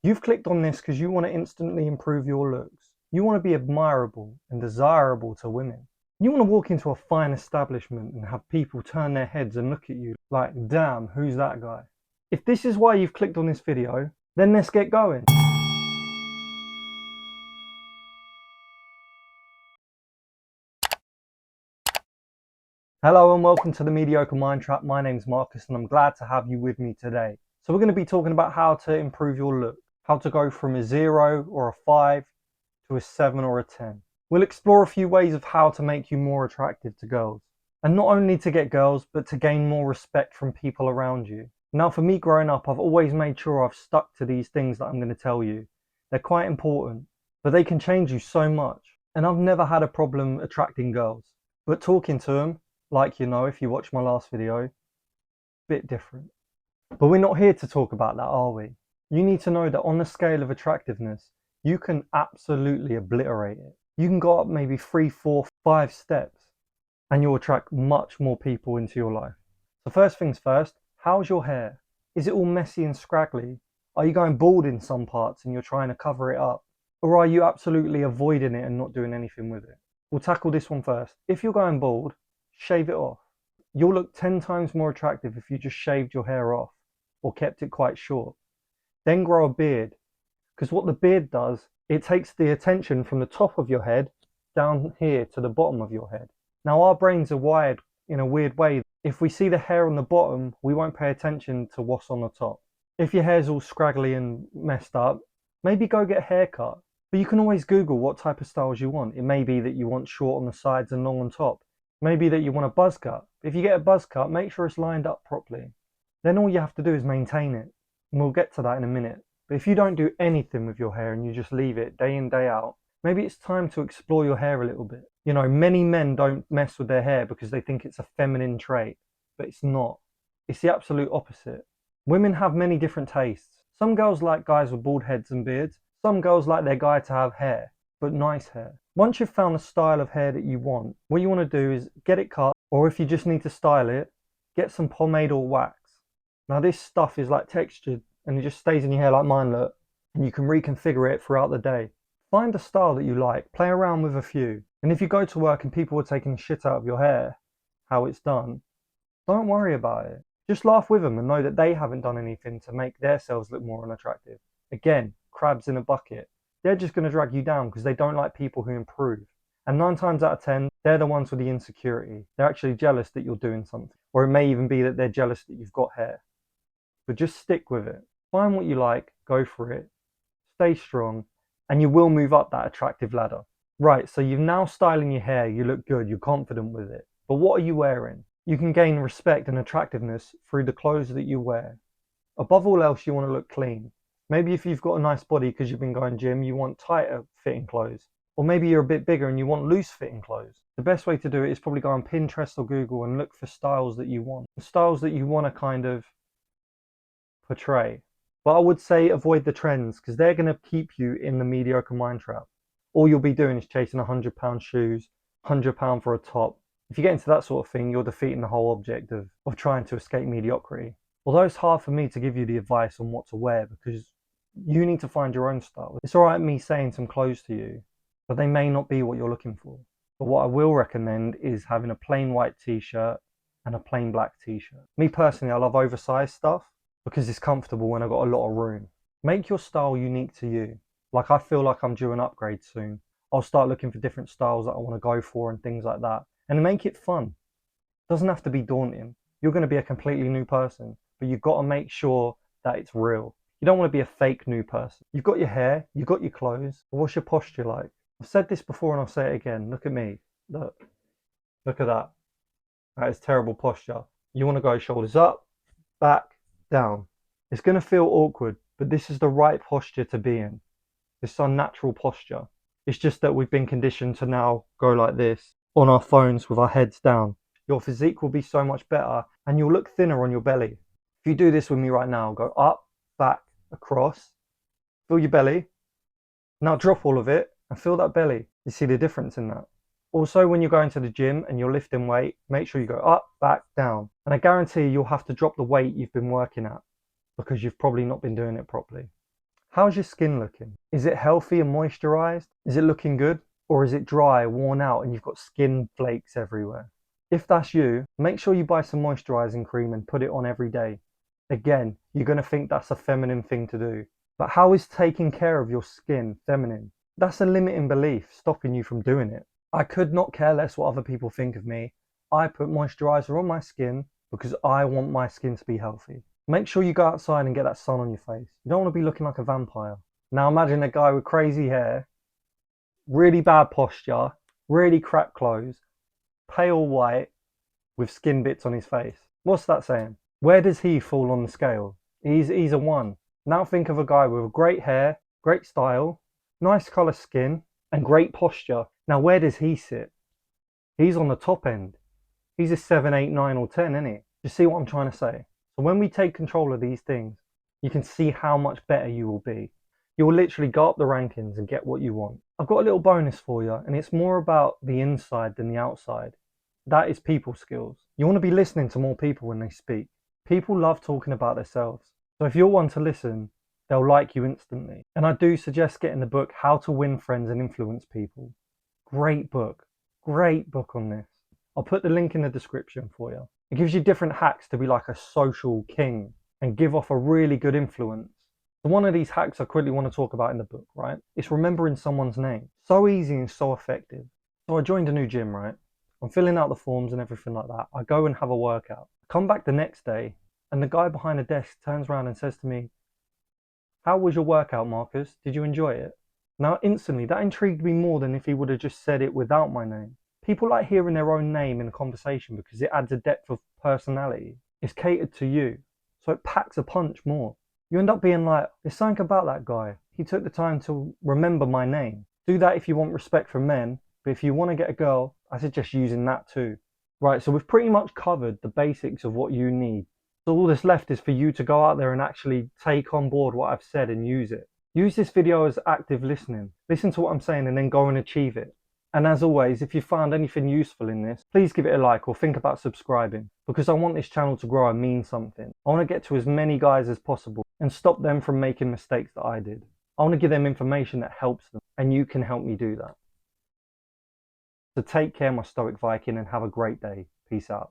You've clicked on this because you want to instantly improve your looks. You want to be admirable and desirable to women. You want to walk into a fine establishment and have people turn their heads and look at you like, damn, who's that guy? If this is why you've clicked on this video, then let's get going. Hello and welcome to the Mediocre Mind Trap. My name's Marcus and I'm glad to have you with me today. So we're going to be talking about how to improve your look, how to go from a 0 or a 5 to a 7 or a 10. We'll explore a few ways of how to make you more attractive to girls. And not only to get girls, but to gain more respect from people around you. Now for me growing up, I've always made sure I've stuck to these things that I'm going to tell you. They're quite important, but they can change you so much. And I've never had a problem attracting girls. But talking to them, like you know if you watched my last video, bit different. But we're not here to talk about that, are we? You need to know that on the scale of attractiveness, you can absolutely obliterate it. You can go up maybe 3, 4, 5 steps and you'll attract much more people into your life. So first things first, how's your hair? Is it all messy and scraggly? Are you going bald in some parts and you're trying to cover it up? Or are you absolutely avoiding it and not doing anything with it? We'll tackle this one first. If you're going bald, shave it off. You'll look 10 times more attractive if you just shaved your hair off or kept it quite short. Then grow a beard, because what the beard does, it takes the attention from the top of your head down here to the bottom of your head. Now our brains are wired in a weird way. If we see the hair on the bottom, we won't pay attention to what's on the top. If your hair's all scraggly and messed up, maybe go get a haircut. But you can always Google what type of styles you want. It may be that you want short on the sides and long on top. Maybe that you want a buzz cut. If you get a buzz cut, make sure it's lined up properly. Then all you have to do is maintain it. And we'll get to that in a minute. But if you don't do anything with your hair and you just leave it day in, day out, maybe it's time to explore your hair a little bit. You know, many men don't mess with their hair because they think it's a feminine trait, but it's not. It's the absolute opposite. Women have many different tastes. Some girls like guys with bald heads and beards. Some girls like their guy to have hair, but nice hair. Once you've found the style of hair that you want, what you want to do is get it cut, or if you just need to style it, get some pomade or wax. Now this stuff is like textured and it just stays in your hair like mine look, and you can reconfigure it throughout the day. Find a style that you like, play around with a few, and if you go to work and people are taking the shit out of your hair, how it's done, don't worry about it. Just laugh with them and know that they haven't done anything to make themselves look more unattractive. Again, crabs in a bucket. They're just going to drag you down because they don't like people who improve. And 9 times out of 10, they're the ones with the insecurity. They're actually jealous that you're doing something. Or it may even be that they're jealous that you've got hair. But just stick with it. Find what you like, go for it, stay strong, and you will move up that attractive ladder. Right, so you've now styling your hair, you look good, you're confident with it. But what are you wearing? You can gain respect and attractiveness through the clothes that you wear. Above all else, you want to look clean. Maybe if you've got a nice body because you've been going gym, you want tighter fitting clothes. Or maybe you're a bit bigger and you want loose fitting clothes. The best way to do it is probably go on Pinterest or Google and look for styles that you want. Styles that you want to kind of portray. But I would say avoid the trends because they're going to keep you in the mediocre mind trap. All you'll be doing is chasing £100 shoes, £100 for a top. If you get into that sort of thing, you're defeating the whole object of trying to escape mediocrity. Although it's hard for me to give you the advice on what to wear because you need to find your own style. It's alright me saying some clothes to you, but they may not be what you're looking for. But what I will recommend is having a plain white t-shirt and a plain black t-shirt. Me personally, I love oversized stuff because it's comfortable when I've got a lot of room. Make your style unique to you. Like I feel like I'm due an upgrade soon. I'll start looking for different styles that I want to go for and things like that. And make it fun. It doesn't have to be daunting. You're going to be a completely new person, but you've got to make sure that it's real. You don't want to be a fake new person. You've got your hair, you've got your clothes. What's your posture like? I've said this before and I'll say it again. Look at me. Look at that. That is terrible posture. You want to go shoulders up, back, down. It's going to feel awkward, but this is the right posture to be in. This is our natural posture. It's just that we've been conditioned to now go like this on our phones with our heads down. Your physique will be so much better and you'll look thinner on your belly. If you do this with me right now, go up, back, across, feel your belly. Now drop all of it and feel that belly. You see the difference in that? Also, when you're going to the gym and you're lifting weight, make sure you go up, back, down. And I guarantee you'll have to drop the weight you've been working at because you've probably not been doing it properly. How's your skin looking? Is it healthy and moisturized? Is it looking good? Or is it dry, worn out, and you've got skin flakes everywhere? If that's you, make sure you buy some moisturizing cream and put it on every day. Again, you're going to think that's a feminine thing to do. But how is taking care of your skin feminine? That's a limiting belief stopping you from doing it. I could not care less what other people think of me. I put moisturizer on my skin because I want my skin to be healthy. Make sure you go outside and get that sun on your face. You don't want to be looking like a vampire. Now imagine a guy with crazy hair, really bad posture, really crap clothes, pale white, with skin bits on his face. What's that saying? Where does he fall on the scale? He's a 1. Now think of a guy with great hair, great style, nice colour skin, and great posture. Now where does he sit? He's on the top end. He's a 7, 8, 9 or 10, isn't he? You see what I'm trying to say? So when we take control of these things, you can see how much better you will be. You will literally go up the rankings and get what you want. I've got a little bonus for you, and it's more about the inside than the outside. That is people skills. You want to be listening to more people when they speak. People love talking about themselves. So if you're one to listen, they'll like you instantly. And I do suggest getting the book, How to Win Friends and Influence People. Great book. Great book on this. I'll put the link in the description for you. It gives you different hacks to be like a social king and give off a really good influence. So one of these hacks I quickly want to talk about in the book, right? It's remembering someone's name. So easy and so effective. So I joined a new gym, right? I'm filling out the forms and everything like that. I go and have a workout. Come back the next day and the guy behind the desk turns around and says to me, "How was your workout, Marcus? Did you enjoy it?" Now instantly that intrigued me more than if he would have just said it without my name. People like hearing their own name in a conversation because it adds a depth of personality. It's catered to you, so it packs a punch more. You end up being like, there's something about that guy. He took the time to remember my name. Do that if you want respect from men, but if you want to get a girl, I suggest using that too. Right, so we've pretty much covered the basics of what you need. So all that's left is for you to go out there and actually take on board what I've said and use it. Use this video as active listening. Listen to what I'm saying and then go and achieve it. And as always, if you found anything useful in this, please give it a like or think about subscribing, because I want this channel to grow and mean something. I want to get to as many guys as possible and stop them from making mistakes that I did. I want to give them information that helps them, and you can help me do that. So take care, my stoic Viking, and have a great day. Peace out.